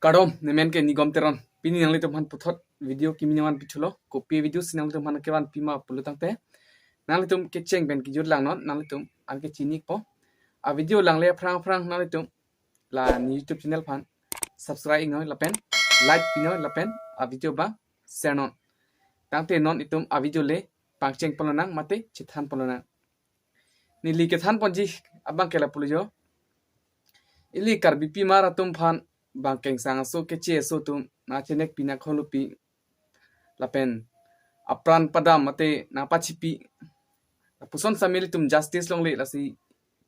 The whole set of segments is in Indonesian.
Kadom nemen ke nigom teron pini yang litum han puthot video kimi nyaman pichulo copy video sinang litum han kewan pima pulutang te nang litum ke cheng ben ki jur lang non nang litum an ke chinik po a video lang le frang frang nang litum la ni youtube channel phan subscribe ngoi la pen like pino la pen a video ba share non tang te non itum a video le pang cheng polonang mate chithan polonang ni li ke than ponji abang ke la pulujo ili kar bipi mara tum phan bang keng sang so ke che so tum na chenek pina kholupi lapen apran padam mate na pachipi puson samili tum justice long le lasi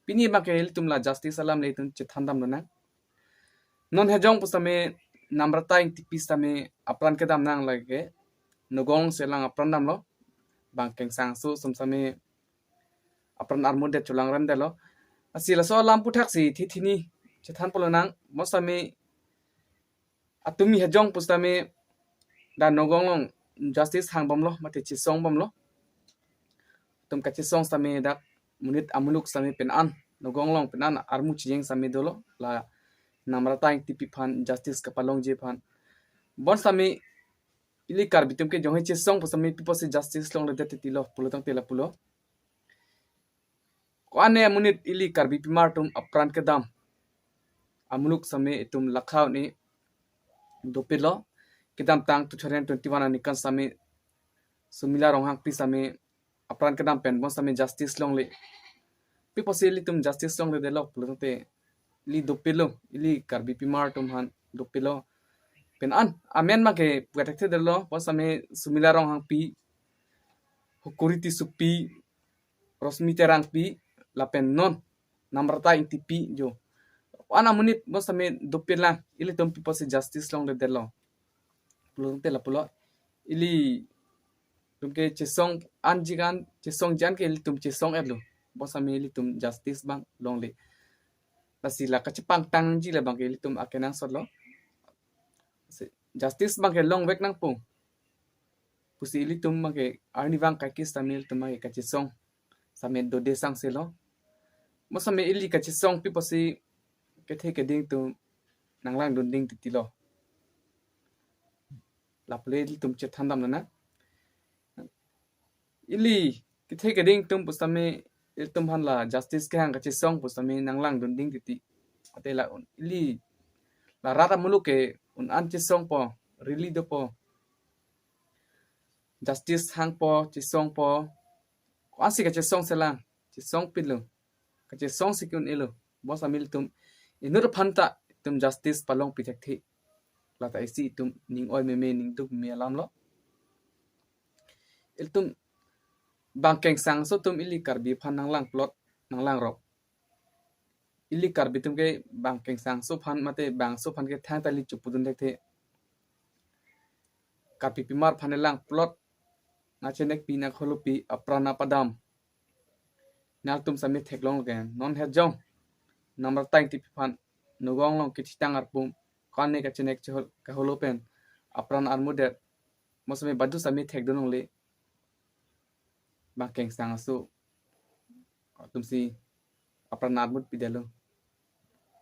pini ba ke tum la justice alam le tum chithandam na non hejong pusame namrata ing tipis tame apran ke dam nang lage nogong selang apran dam lo bang keng sang so sum same apran armod de chulang ram de lo asila so lam puthak si thini chithan polonang mosame atumi hejong pustame da nogong long justice hang bom lo mate chisong bom lo tum ka chisong same da munit amuluk same pen an nogong long pen an armu chiyeng same dolo la namrata ing tipi phan justice ka palong je phan bon same ili kar bitum ke jong he chisong pusame people se justice long le dete tilo pulotang tela pulo ko ane munit ili kar bipi martum apran ke dam amuluk same itum lakhaw ni dopilo kidam tang 2021 ani kan same sumila ronghang pi same apran kadam pen bon same justice long le pi posili tum justice long le de lok pulote li dopilo ili karbi pi mar tum han dopilo pen an amen ma ke protected de lo bon same sumila ronghang pi hukuriti supi rosmi terang pi la pen non namrata inti pi jo ana munit bon same dopila ili tum pi posi justice long le de lo pulote la pulo ili tumke chisong anjigan chisong jan ke tum chisong erlo bosame tum justice bang longle pasila kachipang tang ji le bang ke tum akenang sotlo justice bang ke long wek nang pu pusi tum bang ke arni bang ka kis tamil tum ke kachisong samen do de sang selo bosame kachisong pi posi ke the ke ding tum nanglang dun ding titilo la ple tum che thandam na ili kithe ke ding tum pusame tum han la justice ke hang ka chisong pusame nanglang dun ding titi atela ili la rata muluk ke un an chisong po really do po justice hang po chisong po kwasi ka chisong sela chisong pilu ka chisong sikun elo bos amil tum inur phanta tum justice palong pithak thi la ta isi tum ning oi me ning tum me alam lo il tum bang keng sang so tum ili karbi phan nanglang plot nanglang rok ili karbi tum ke bang keng sang so phan mate bang so phan ke thang tali chupudun dekhe karbi pimar phanelang plot na chenek pina kholupi aprana padam nal tum sami theklong gen non he jong number time ti phan nogong long kichitang arpum kane ka chenek chhol ka holopen apran armuder mosme badu sami thekdonong le bang keng sang so tum si apran armud pidelo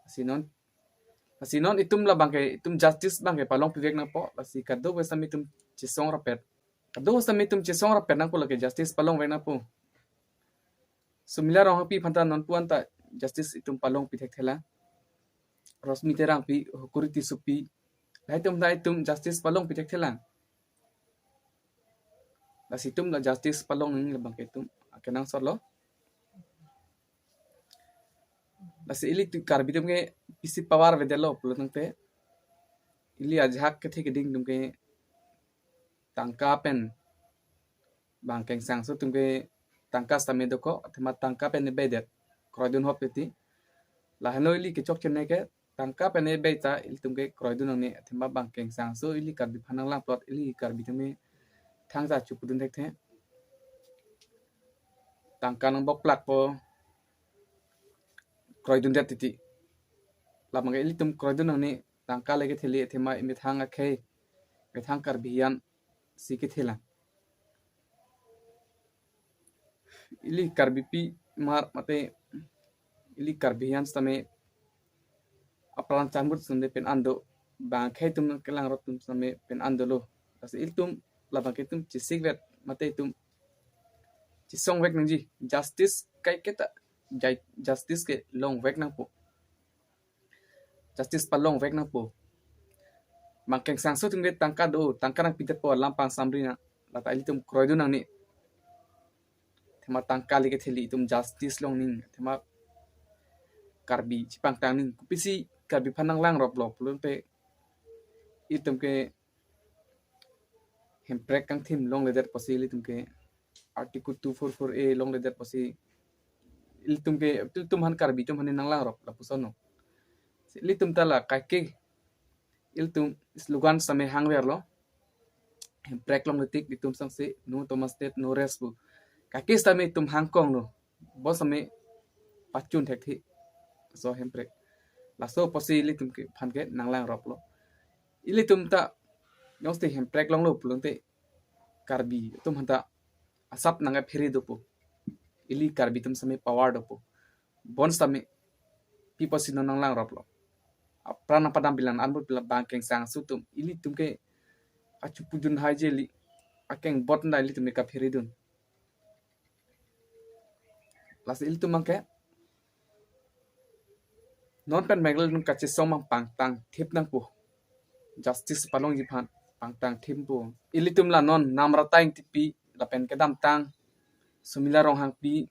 sinon itum la bang ke itum justice bang ke palong pivek na po si kado we sami tum chisong rapet kado sami tum chisong rapet nang ko la ke justice palong we na po sumila rong pi phanta non puan ta justice itum palong pithek thela rosmi terang pi hukuriti supi laitum dai tum justice palong pithek thela la situm la justice palong ning la bang ke tum akenang sorlo bas ili tu karbi tum ke pisi power vedelo pulutang te ili ajhak ke the ke ding tum ke tangka pen bang keng sang so tum ke tangka same doko thema tangka pen ne bedet kroidun hopeti la hano ili ke chok chenne ke tangka pen ne beta il tum ke kroidun ne thema bang keng sang so ili karbi phanang lang plot ili karbi tum thang za chupudun thek the tangka nang bok plak po kroidun det titi la mang ili tum kroidun ne tangka lege theli thema imi thanga khe me thang kar bian si ke thela ili karbi pi mar mate ili karbian stame apran chambut sunde pen ando bangkai tum kelang rot tum same pen andolo as iltum labang tum cisik vet mate tum cisong vek nangji justice kai keta justice ke long vek nang po justice pa long vek nang po mangkeng sangso tum get tangka nang pitet po lampang samri na lata ilitum kroidu nang ni tema tangka li ke theli tum justice long ning tema karbi cipang tang ning kupisi karbi panang lang rop lop lun pe itum ke hemprek kang thim long leder posi itum ke article 244A long leder posi itum ke tum han karbi tum han nang lang rop la pusono litum tala kake iltum slogan same hangwer lo hemprek long letik itum sang se no thomas state no resbu kake same tum hangkong no bo same pachun thek thi so hemprek la so posi litum ke phan ke nang lang rop lo ilitum ta yong ste hemprek long lo pulung te karbi tum hanta asap nanga phiri dopo ili karbi tum same power dopo bon same pipo sino nang lang rop lo prana padam bilan anbut bila bangkeng sang sutum ili tum ke achu pujun haje li akeng bot na ili tum ka phiri dun las ili tum ke non pen megal nung kache somang pangtang thip nang po justice palong jiphan pangtang thim po ili tum la non namra taing tipi la pen kedam tang sumila rong hang pi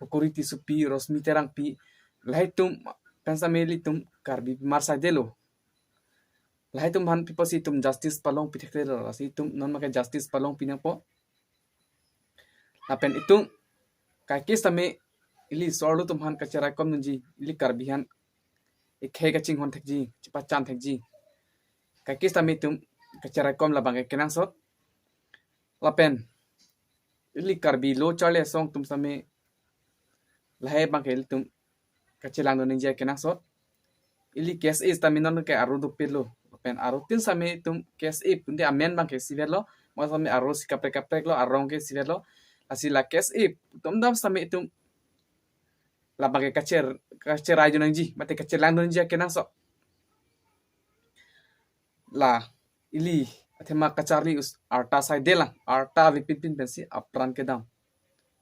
pokoriti supi rosmi terang pi lai tum pensameli tum karbi marsa delo lai tum han piposi tum justice palong pi thekte lo asi tum non ma ke justice palong pinang po la pen itum kai kes tame ili sorlu tum han kachara kom nunji ili karbi han ikhe ka ching hon thekji chipa chan thekji kai kes tame tum kachara kom la bang kenang sot la pen ili karbi lo chale song tum same lai bang kel tum kachilang no ninja kenang sot ili kes is taminon ke aru do pelo pen aru tin same tum kes e punde amen bang ke sivelo mo same aru sikapre lo arong ke sivelo asila kes e tum dam same tum la bang ke kacher ayu nangji mate kachilang no ninja kenang sot la ili athema kachari us arta sai delang arta vipin pensi apran ke dam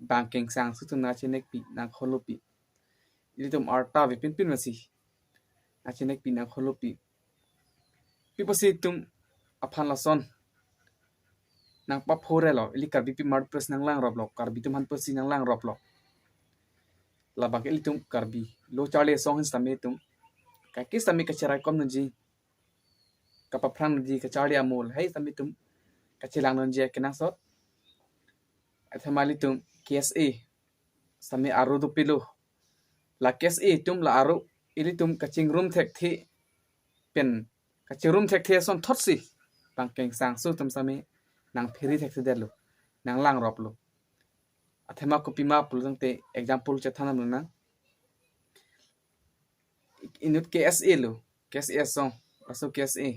banking sang sutu na chenek pi na kholopi ili tum arta vipin pensi achinek pi na kholopi piposi tum aphan la son nang pa phore lo ili karbi pi mar pres nang lang rob lo karbi tum han posi nang lang rob lo la bak ili tum karbi lo chale song hin same tum ka kis same ka cherai kom nji kapa phrang ji ka chali amol hai sami tum ka chilang non je kenang sot athamali tum KSA sami aru do pilo la KSA tum la aru ili tum ka ching room thek thi pen ka ching room thek the son thot si bangkeng sang su tum sami nang phiri thek the delo nang lang rop lo athema ko pima pulung te example che thanam na inut KSA lo KSA song aso KSA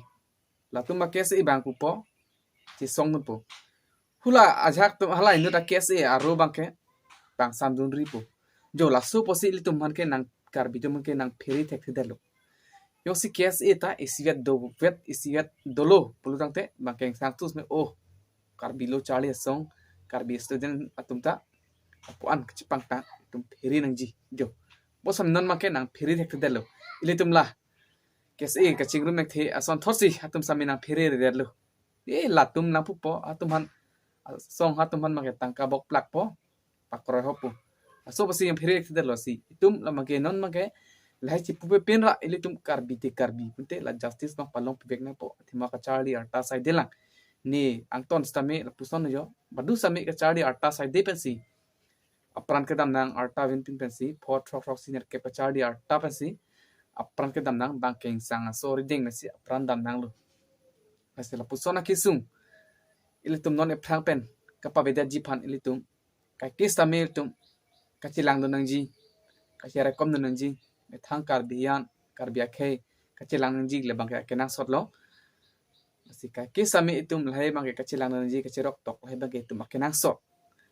la tumba KSA bang ku po ti song nu po hula ajak tum hala inu ta KSA aro bang ke bang sam dun ri po jo la su posi li tum man ke nang karbi tum ke nang pheri thek thedalo yo si KSA ta isigat do vet isigat dolo pulutang te bang ke sang tus me oh karbi lo chali song karbi student atum ta apuan kecipang ta tum pheri nang ji jo bosam non ma ke nang pheri thek thedalo ili tum la KSA ka chingrum mek the ason thosi atum samina phere re lo e latum na pupo atum han song atum han make tangka bok plak po pakro hopu aso pasi phere ke lo si tum la make non make lai chi pupe pen ra ili tum karbi punte la justice ma palong pibek na po thima ka charli arta sai delang ni angton stame la puson jo badu same ka charli arta sai de pensi apran ke dam nang arta win pin pensi for trok senior ke pa charli arta pensi apran ke dam nang bangkeng sang sorry ding nasi apran dam nang lo nasi la pusona kisung ilitum non e phrang pen kapa beda jipan ilitum ka kis tamil tum ka chilang do nang ji ka chera kom do nang ji me thang kar bian kar bia khe ka chilang nang ji le bang ka kenang sot lo nasi ka kis sami itum lai bang ka chilang nang ji ka cherok tok lai bang itum kenang sot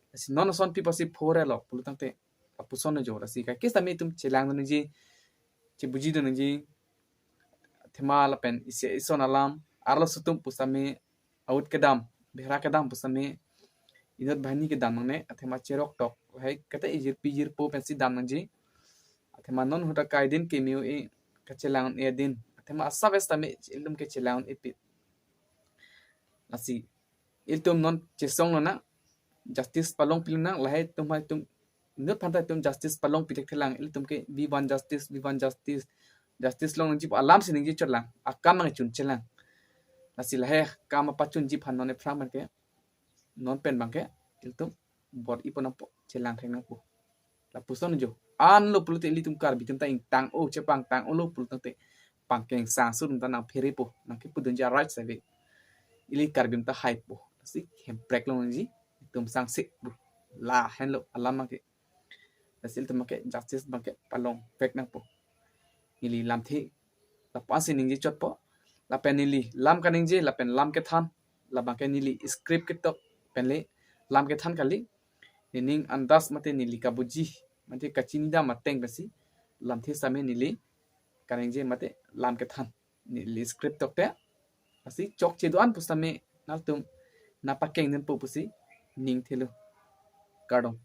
nasi non son pipo si phore lo pulutang te pusona jo nasi ka kis sami itum chilang nang ji ci buji do nang ji thema la pen ison alam arlo sutum pusame out kedam bhera kedam pusame inot bahani ke dam ne thema cherok tok hai kata ijir pijir po pen si dam nangji thema non huta kai din ke miu e kachelang e din thema asavest tame ilum ke chelang e pit asi iltum non chesong na justice palong pilna lahai tum hai tum not pantai tum justice palong pitek thelang iltum ke v1 justice v1 justice justice long ji alam sining ji chotlang akam nang chun chelang asi lahai kama pachun ji phan non e phram ke non pen bangke iltum bot ipon po chelang theng nang pu la puson jo an lo pulte litum kar bitum ta ing tang o chepang tang o lo pul tang te pangkeng sang sun ta nang phere po nang ke pudun ja right save ili kar bim ta hype po si hem prek long ji tum sang se la hen lo alam ke asil tum ke justice bangke palong pek nang po ili lam the la pansi ning ji chot po la pen ili lam ka ning ji la pen lam ke tham la bangke nili script ke tok pen le lam ke than kali ning andas mate nili kabuji mate kachini da mateng basi lam the same nili kaneng je mate lam ke than nili script tok te asi chok che doan pusame nal tum na pakeng nen pu pusi ning thelu kardong